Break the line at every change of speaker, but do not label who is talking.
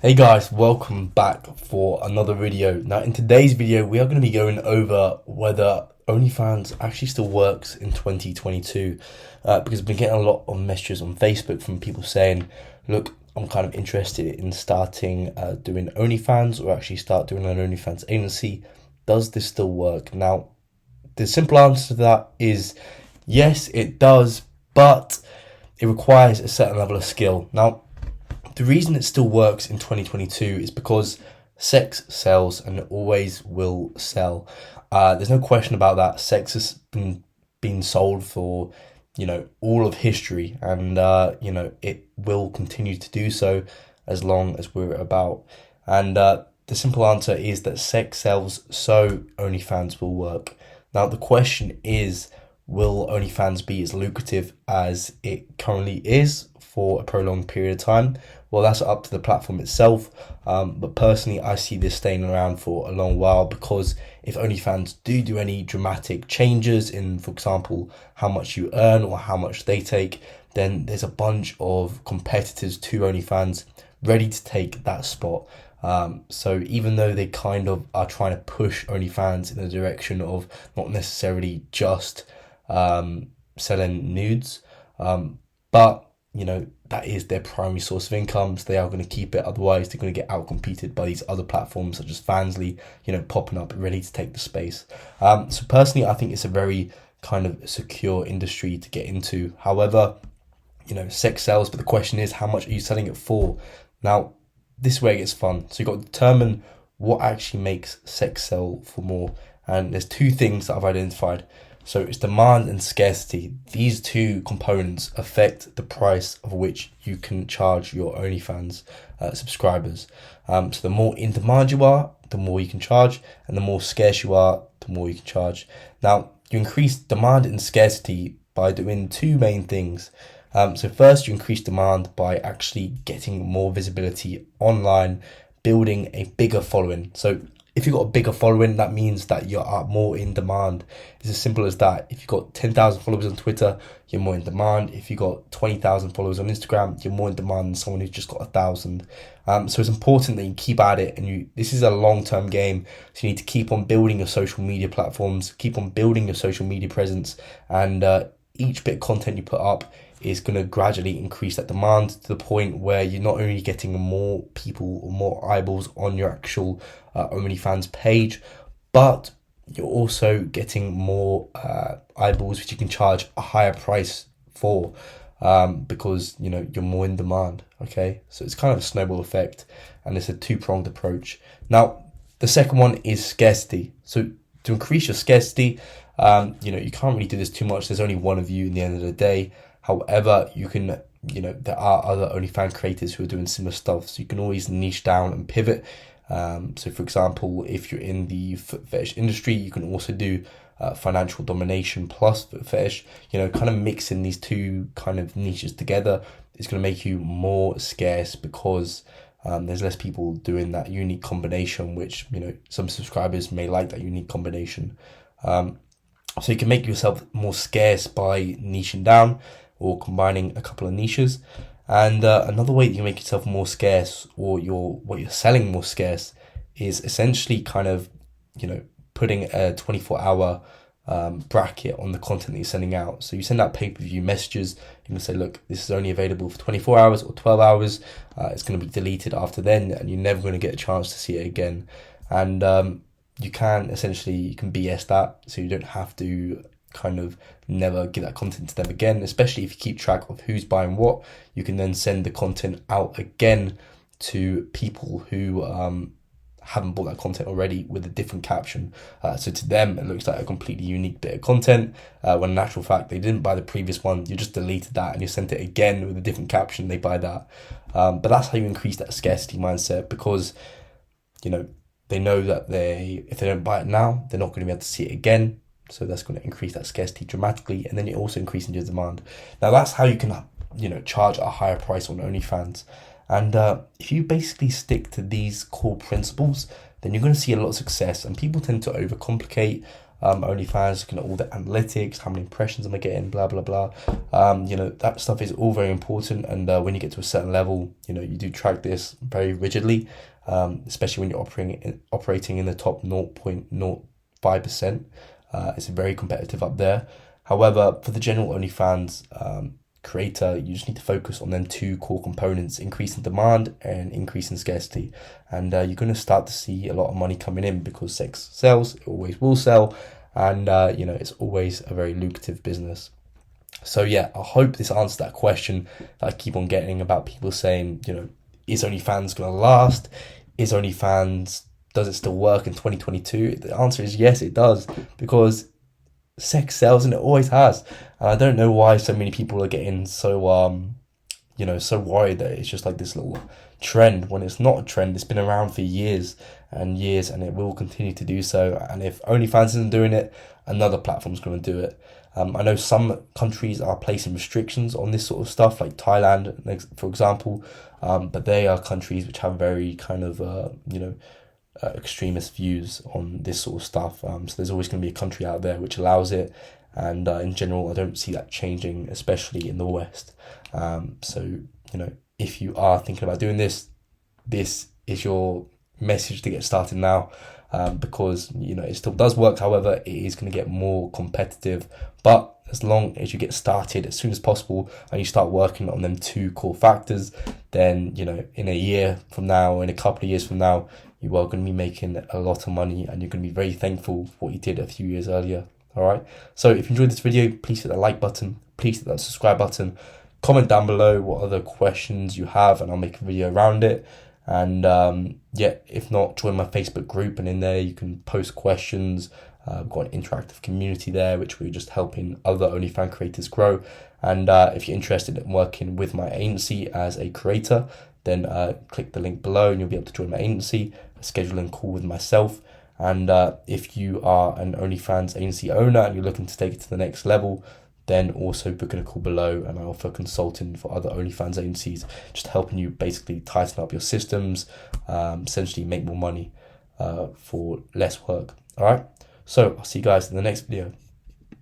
Hey guys, welcome back for another video. Now in today's video we are going to be going over whether OnlyFans actually still works in 2022 because I've been getting a lot of messages on Facebook from people saying, look, I'm kind of interested in starting doing OnlyFans or actually start doing an OnlyFans agency. Does this still work? Now the simple answer to that is yes, it does, but it requires a certain level of skill. Now the reason it still works in 2022 is because sex sells and it always will sell. There's no question about that. Sex has been sold for, all of history, and it will continue to do so as long as we're about. And the simple answer is that sex sells, so OnlyFans will work. Now the question is, will OnlyFans be as lucrative as it currently is for a prolonged period of time? Well, that's up to the platform itself. But personally, I see this staying around for a long while because if OnlyFans do any dramatic changes in, for example, how much you earn or how much they take, then there's a bunch of competitors to OnlyFans ready to take that spot. So even though they kind of are trying to push OnlyFans in the direction of not necessarily just selling nudes, but that is their primary source of income, so they are going to keep it. Otherwise they're going to get outcompeted by these other platforms such as Fansly, popping up ready to take the space. So personally, I think it's a very kind of secure industry to get into. However, sex sells, but the question is, how much are you selling it for? Now this is where it gets fun. So you've got to determine what actually makes sex sell for more, and there's two things that I've identified. So it's demand and scarcity. These two components affect the price of which you can charge your OnlyFans subscribers. So the more in demand you are, the more you can charge, and the more scarce you are, the more you can charge. Now, you increase demand and scarcity by doing two main things. So first, you increase demand by actually getting more visibility online, building a bigger following. So if you've got a bigger following, that means that you are more in demand. It's as simple as that. If you've got 10,000 followers on Twitter, you're more in demand. If you've got 20,000 followers on Instagram, you're more in demand than someone who's just got 1,000. So it's important that you keep at it, and this is a long-term game. So you need to keep on building your social media platforms, keep on building your social media presence, and each bit of content you put up is going to gradually increase that demand to the point where you're not only getting more people or more eyeballs on your actual OnlyFans page, but you're also getting more eyeballs which you can charge a higher price for, because you're more in demand. Okay, so it's kind of a snowball effect, and it's a two-pronged approach. Now the second one is scarcity. So to increase your scarcity, you can't really do this too much. There's only one of you in the end of the day. However, you can, there are other OnlyFans creators who are doing similar stuff, so you can always niche down and pivot. So for example, if you're in the foot fetish industry, you can also do financial domination plus foot fetish. Kind of mixing these two kind of niches together is going to make you more scarce because there's less people doing that unique combination, which, some subscribers may like that unique combination. So you can make yourself more scarce by niching down or combining a couple of niches. And another way that you make yourself more scarce, or what you're selling more scarce, is essentially kind of, putting a 24-hour bracket on the content that you're sending out. So you send out pay-per-view messages. You can say, look, this is only available for 24 hours or 12 hours. It's going to be deleted after then, and you're never going to get a chance to see it again. And you can BS that, so you don't have to kind of never give that content to them again. Especially if you keep track of who's buying what, you can then send the content out again to people who haven't bought that content already with a different caption. So to them, it looks like a completely unique bit of content, when in actual fact they didn't buy the previous one. You just deleted that and you sent it again with a different caption. They buy that. But that's how you increase that scarcity mindset, because they know that if they don't buy it now, they're not going to be able to see it again. So that's going to increase that scarcity dramatically, and then you're also increasing your demand. Now that's how you can, charge a higher price on OnlyFans. And if you basically stick to these core principles, then you're going to see a lot of success. And people tend to overcomplicate OnlyFans, looking at all the analytics, how many impressions am I getting, blah blah blah. You know, that stuff is all very important, and when you get to a certain level, you know, you do track this very rigidly, especially when you're operating in the top 0.05%. It's very competitive up there. However, for the general OnlyFans creator, you just need to focus on them two core components: increasing demand and increasing scarcity. And you're going to start to see a lot of money coming in, because sex sells, it always will sell, and you know, it's always a very lucrative business. So yeah, I hope this answers that question that I keep on getting about people saying, you know, is OnlyFans going to last? Is OnlyFans, does it still work in 2022? The answer is yes, it does, because sex sells and it always has. And I don't know why so many people are getting so you know, so worried that it's just like this little trend, when it's not a trend. It's been around for years and years, and it will continue to do so. And if OnlyFans isn't doing it, another platform's going to do it. I know some countries are placing restrictions on this sort of stuff, like Thailand, for example, but they are countries which have very kind of you know, extremist views on this sort of stuff. So there's always going to be a country out there which allows it, and in general, I don't see that changing, especially in the West. So, you know, if you are thinking about doing this, this is your message to get started now, because, you know, it still does work. However, it is going to get more competitive, but as long as you get started as soon as possible and you start working on them two core factors, then, you know, in a year from now, or in a couple of years from now, you are going to be making a lot of money, and you're going to be very thankful for what you did a few years earlier. All right. So if you enjoyed this video, please hit the like button, please hit that subscribe button, comment down below what other questions you have, and I'll make a video around it. And yeah, if not, join my Facebook group, and in there you can post questions. We've got an interactive community there, which we're just helping other OnlyFans creators grow. And if you're interested in working with my agency as a creator, then click the link below and you'll be able to join my agency, schedule a call with myself. And if you are an OnlyFans agency owner and you're looking to take it to the next level, then also book in a call below, and I offer consulting for other OnlyFans agencies, just helping you basically tighten up your systems, essentially make more money for less work. All right, so I'll see you guys in the next video.